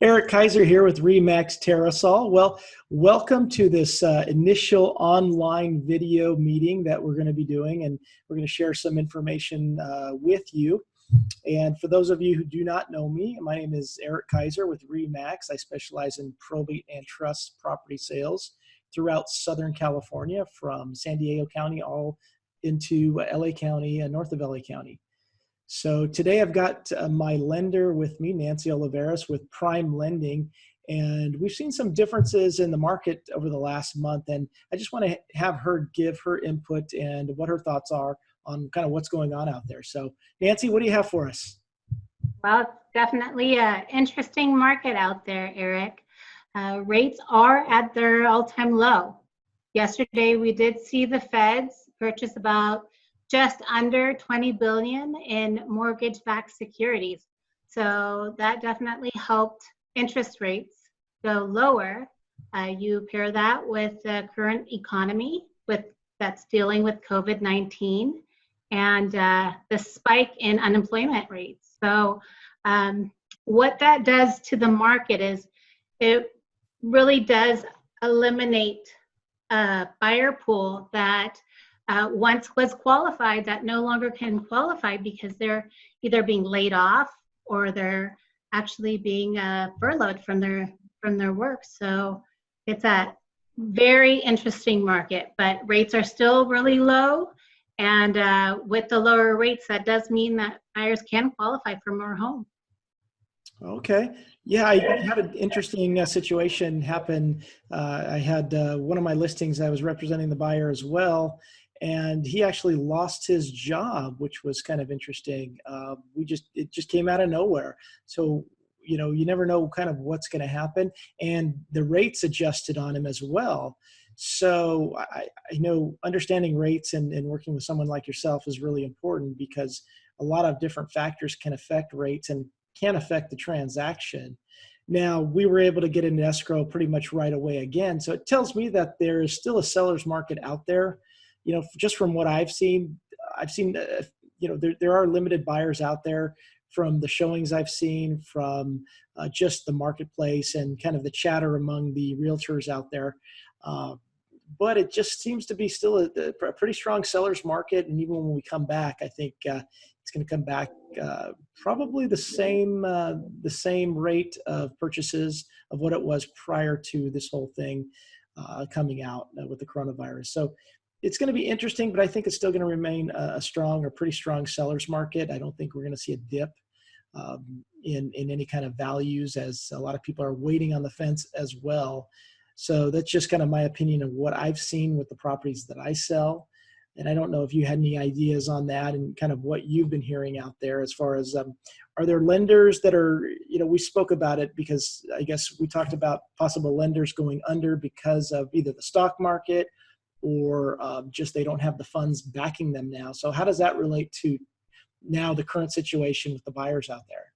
Eric Kaiser here with Remax Terrasol. Well, welcome to this initial online video meeting that we're going to be doing, and we're going to share some information with you. And for those of you who do not know me, my name is Eric Kaiser with Remax. I specialize in probate and trust property sales throughout Southern California, from San Diego County all into LA County and north of LA County. So today I've got my lender with me, Nancy Oliveras with Prime Lending, and we've seen some differences in the market over the last month, and I just want to have her give her input and what her thoughts are on kind of what's going on out there. So Nancy, what do you have for us? Well, it's definitely an interesting market out there, Eric. Rates are at their all-time low. Yesterday, we did see the Feds purchase about just under 20 billion in mortgage-backed securities. So that definitely helped interest rates go lower. You pair that with the current economy that's dealing with COVID-19 and the spike in unemployment rates. So what that does to the market is it really does eliminate a buyer pool that once was qualified that no longer can qualify because they're either being laid off or they're actually being furloughed from their work. So it's a very interesting market, but rates are still really low. And with the lower rates, that does mean that buyers can qualify for more homes. Okay. Yeah, I had an interesting situation happen. I had one of my listings, I was representing the buyer as well, and he actually lost his job, which was kind of interesting. It just came out of nowhere. So, you never know kind of what's going to happen. And the rates adjusted on him as well. So I know understanding rates and working with someone like yourself is really important because a lot of different factors can affect rates and can affect the transaction. Now, we were able to get an escrow pretty much right away again. So it tells me that there is still a seller's market out there. Just from what I've seen, there are limited buyers out there from the showings I've seen, from just the marketplace and kind of the chatter among the realtors out there. But it just seems to be still a pretty strong seller's market. And even when we come back, I think it's going to come back probably the same rate of purchases of what it was prior to this whole thing coming out with the coronavirus. So it's going to be interesting, but I think it's still going to remain a strong or pretty strong seller's market. I don't think we're going to see a dip in any kind of values, as a lot of people are waiting on the fence as well. So that's just kind of my opinion of what I've seen with the properties that I sell. And I don't know if you had any ideas on that and kind of what you've been hearing out there as far as, are there lenders that are, we spoke about it because I guess we talked about possible lenders going under because of either the stock market or just they don't have the funds backing them now. So how does that relate to now the current situation with the buyers out there?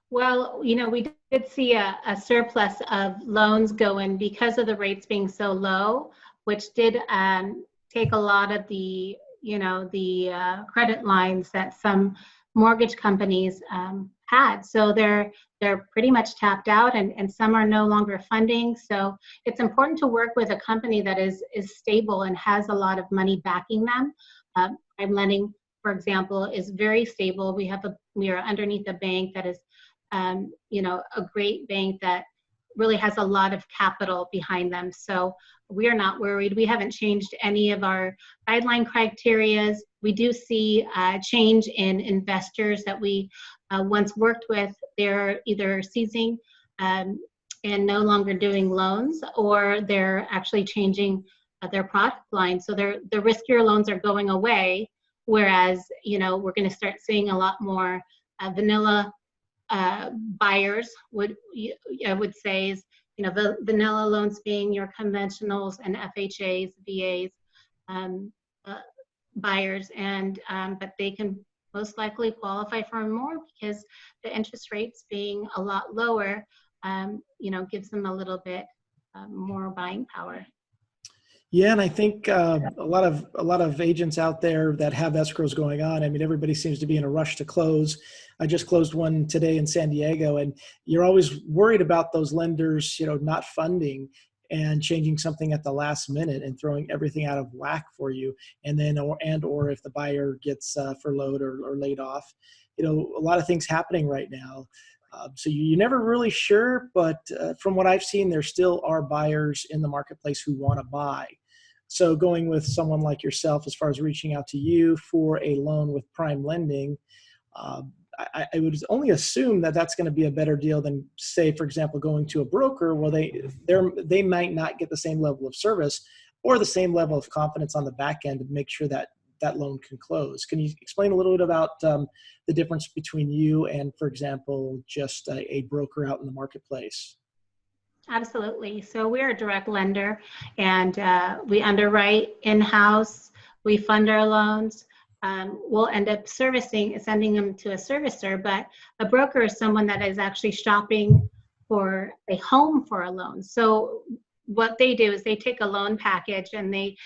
Well, we did see a surplus of loans go in because of the rates being so low, which did take a lot of the credit lines that some mortgage companies had. So they're pretty much tapped out, and some are no longer funding. So it's important to work with a company that is stable and has a lot of money backing them. Prime Lending, for example, is very stable. We are underneath a bank that is a great bank that really has a lot of capital behind them. So we are not worried. We haven't changed any of our guideline criterias. We do see a change in investors that we once worked with. They're either ceasing and no longer doing loans, or they're actually changing their product line. So the riskier loans are going away, whereas, we're going to start seeing a lot more vanilla buyers I would say is, the vanilla loans being your conventionals and FHAs, VAs, buyers, and but they can most likely qualify for more because the interest rates being a lot lower, gives them a little bit more buying power. Yeah, and I think a lot of agents out there that have escrows going on. I mean, everybody seems to be in a rush to close. I just closed one today in San Diego, and you're always worried about those lenders, not funding and changing something at the last minute and throwing everything out of whack for you, and then or if the buyer gets furloughed or laid off. A lot of things happening right now. So you're never really sure, but from what I've seen, there still are buyers in the marketplace who want to buy. So going with someone like yourself, as far as reaching out to you for a loan with prime lending, uh, I would only assume that that's going to be a better deal than, say, for example, going to a broker. Well, they might not get the same level of service or the same level of confidence on the back end to make sure that that loan can close. Can you explain a little bit about the difference between you and, for example, just a broker out in the marketplace? Absolutely. So we're a direct lender, and we underwrite in-house. We fund our loans. We'll end up sending them to a servicer, but a broker is someone that is actually shopping for a home for a loan. So what they do is they take a loan package and they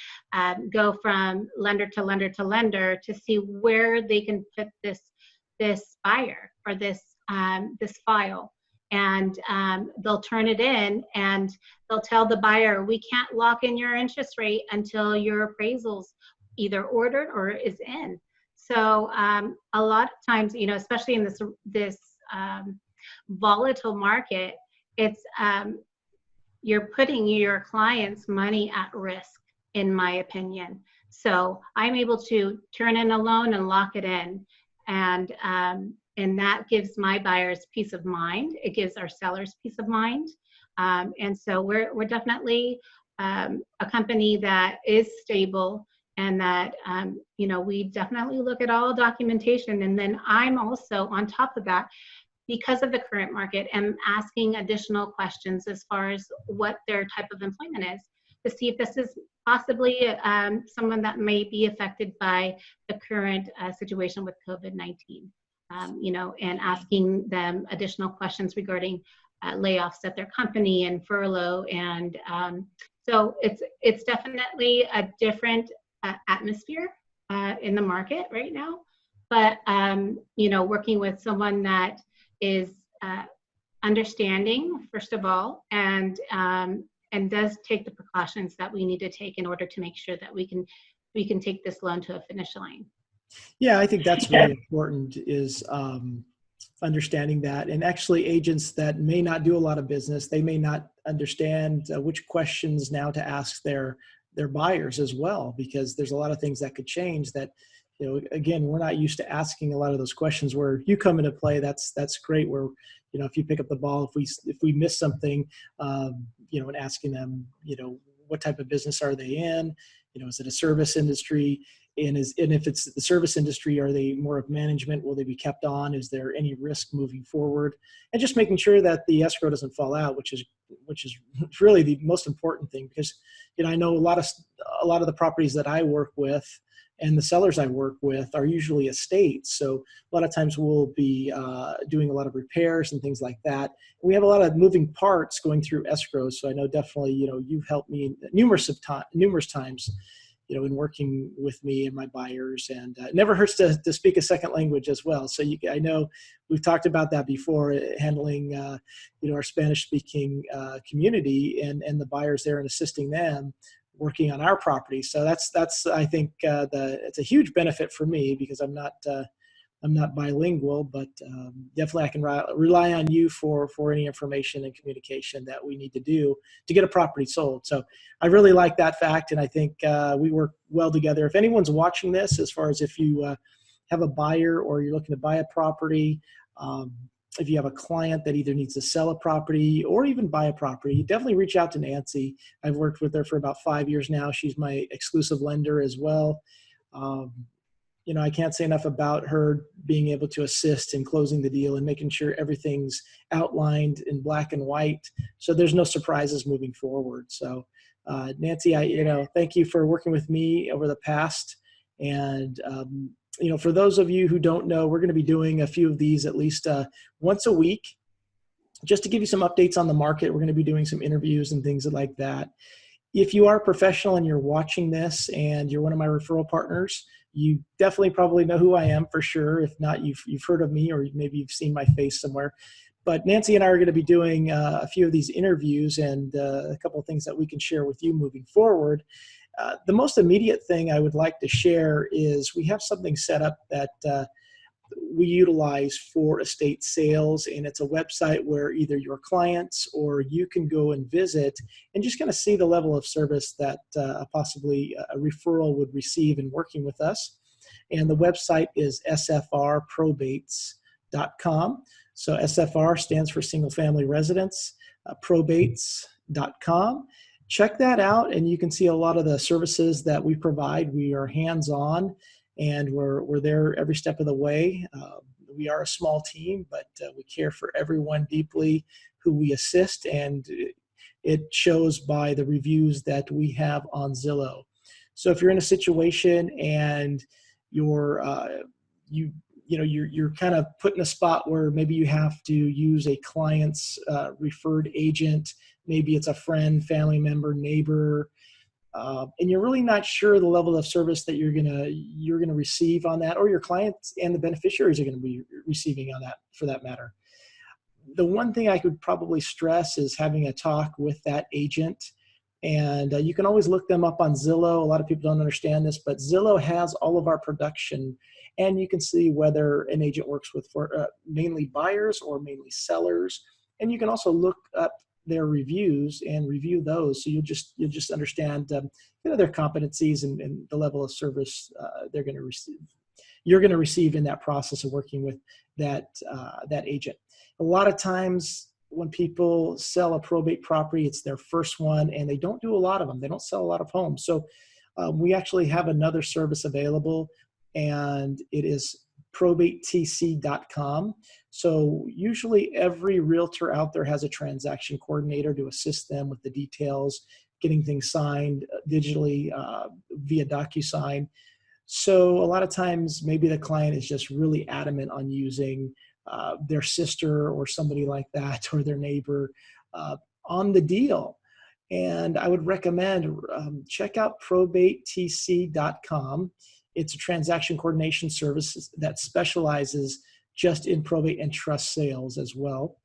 go from lender to lender to lender to see where they can put this buyer or this file. And they'll turn it in and they'll tell the buyer, we can't lock in your interest rate until your appraisal's either ordered or is in. So a lot of times, especially in this volatile market, it's you're putting your client's money at risk, in my opinion. So I'm able to turn in a loan and lock it in. And that gives my buyers peace of mind. It gives our sellers peace of mind. And so we're definitely a company that is stable, and that, we definitely look at all documentation. And then I'm also on top of that, because of the current market, am asking additional questions as far as what their type of employment is, to see if this is possibly someone that may be affected by the current situation with COVID-19. And asking them additional questions regarding layoffs at their company and furlough. And so it's definitely a different atmosphere in the market right now. But, working with someone that is understanding, first of all, and does take the precautions that we need to take in order to make sure that we can take this loan to a finish line. Yeah, I think that's really important, is understanding that. And actually, agents that may not do a lot of business, they may not understand which questions now to ask their buyers as well, because there's a lot of things that could change that, again, we're not used to asking a lot of those questions. Where you come into play, that's great. Where, if you pick up the ball, if we miss something, and asking them, what type of business are they in? Is it a service industry? And if it's the service industry, are they more of management? Will they be kept on? Is there any risk moving forward? And just making sure that the escrow doesn't fall out, which is really the most important thing. Because I know a lot of the properties that I work with and the sellers I work with are usually estates. So a lot of times we'll be doing a lot of repairs and things like that. We have a lot of moving parts going through escrows. So I know definitely you've helped me numerous times, in working with me and my buyers, and it never hurts to speak a second language as well. So I know we've talked about that before, handling, our Spanish-speaking community and the buyers there, and assisting them working on our property. So that's I think it's a huge benefit for me, because I'm not bilingual, but definitely I can rely on you for any information and communication that we need to do to get a property sold. So I really like that fact, and I think we work well together. If anyone's watching this, as far as if you have a buyer or you're looking to buy a property, if you have a client that either needs to sell a property or even buy a property, definitely reach out to Nancy. I've worked with her for about 5 years now. She's my exclusive lender as well. I can't say enough about her being able to assist in closing the deal and making sure everything's outlined in black and white, so there's no surprises moving forward. So, Nancy, thank you for working with me over the past. And, for those of you who don't know, we're going to be doing a few of these at least once a week, just to give you some updates on the market. We're going to be doing some interviews and things like that. If you are a professional and you're watching this and you're one of my referral partners, you definitely probably know who I am for sure. If not, you've heard of me, or maybe you've seen my face somewhere. But Nancy and I are going to be doing a few of these interviews and a couple of things that we can share with you moving forward. The most immediate thing I would like to share is we have something set up that we utilize for estate sales, and it's a website where either your clients or you can go and visit and just kind of see the level of service that possibly a referral would receive in working with us. And the website is sfrprobates.com. So SFR stands for single family residence, probates.com. Check that out, and you can see a lot of the services that we provide. We are hands-on, and we're there every step of the way. We are a small team, but we care for everyone deeply who we assist, and it shows by the reviews that we have on Zillow. So if you're in a situation and you're kind of put in a spot where maybe you have to use a client's referred agent, maybe it's a friend, family member, neighbor, and you're really not sure the level of service that you're gonna receive on that, or your clients and the beneficiaries are going to be receiving on that, for that matter. The one thing I could probably stress is having a talk with that agent. And you can always look them up on Zillow. A lot of people don't understand this, but Zillow has all of our production, and you can see whether an agent works with mainly buyers or mainly sellers. And you can also look up their reviews and review those, so you'll just understand their competencies and the level of service they're going to receive. You're going to receive in that process of working with that agent. A lot of times when people sell a probate property, it's their first one, and they don't do a lot of them. They don't sell a lot of homes. So we actually have another service available, and it is probatetc.com. So usually every realtor out there has a transaction coordinator to assist them with the details, getting things signed digitally via DocuSign. So a lot of times maybe the client is just really adamant on using their sister or somebody like that, or their neighbor on the deal. And I would recommend check out probatetc.com. It's a transaction coordination service that specializes just in probate and trust sales as well.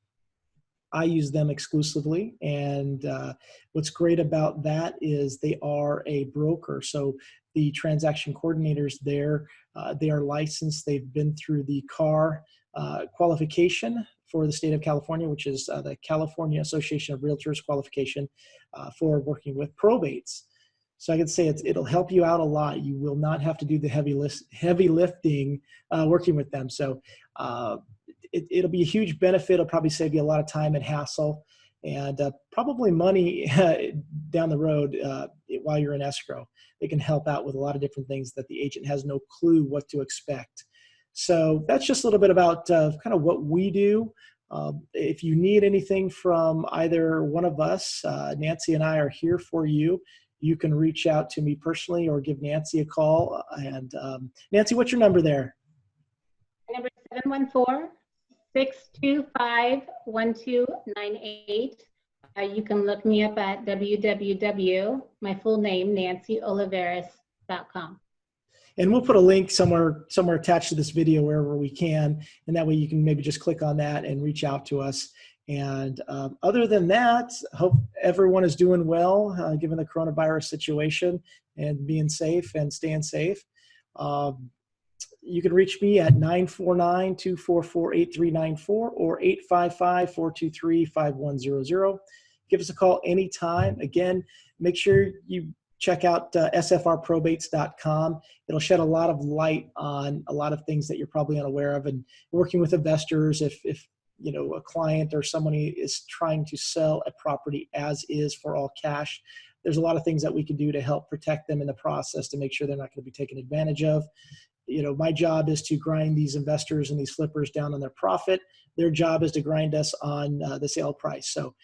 I use them exclusively, and what's great about that is they are a broker. So the transaction coordinators there, they are licensed. They've been through the CAR qualification for the state of California, which is the California Association of Realtors qualification for working with probates. So I could say it'll help you out a lot. You will not have to do the heavy lifting working with them. So it'll be a huge benefit. It'll probably save you a lot of time and hassle, and probably money down the road while you're in escrow. They can help out with a lot of different things that the agent has no clue what to expect. So that's just a little bit about kind of what we do. If you need anything from either one of us, Nancy and I are here for you. You can reach out to me personally or give Nancy a call. And Nancy, what's your number there? Number 714-625-1298. You can look me up at my full name, NancyOliveris.com. And we'll put a link somewhere attached to this video wherever we can. And that way you can maybe just click on that and reach out to us. And other than that, hope everyone is doing well, given the coronavirus situation, and being safe and staying safe. You can reach me at 949-244-8394 or 855-423-5100. Give us a call anytime. Again, make sure you check out sfrprobates.com. It'll shed a lot of light on a lot of things that you're probably unaware of. And working with investors, if a client or somebody is trying to sell a property as is for all cash, there's a lot of things that we can do to help protect them in the process to make sure they're not going to be taken advantage of. My job is to grind these investors and these flippers down on their profit. Their job is to grind us on the sale price. So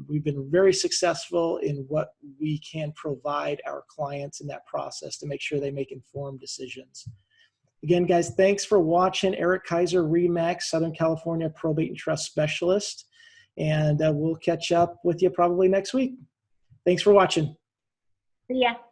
we've been very successful in what we can provide our clients in that process to make sure they make informed decisions. Again, guys, thanks for watching. Eric Kaiser, RE/MAX, Southern California Probate and Trust Specialist. And we'll catch up with you probably next week. Thanks for watching. Yeah.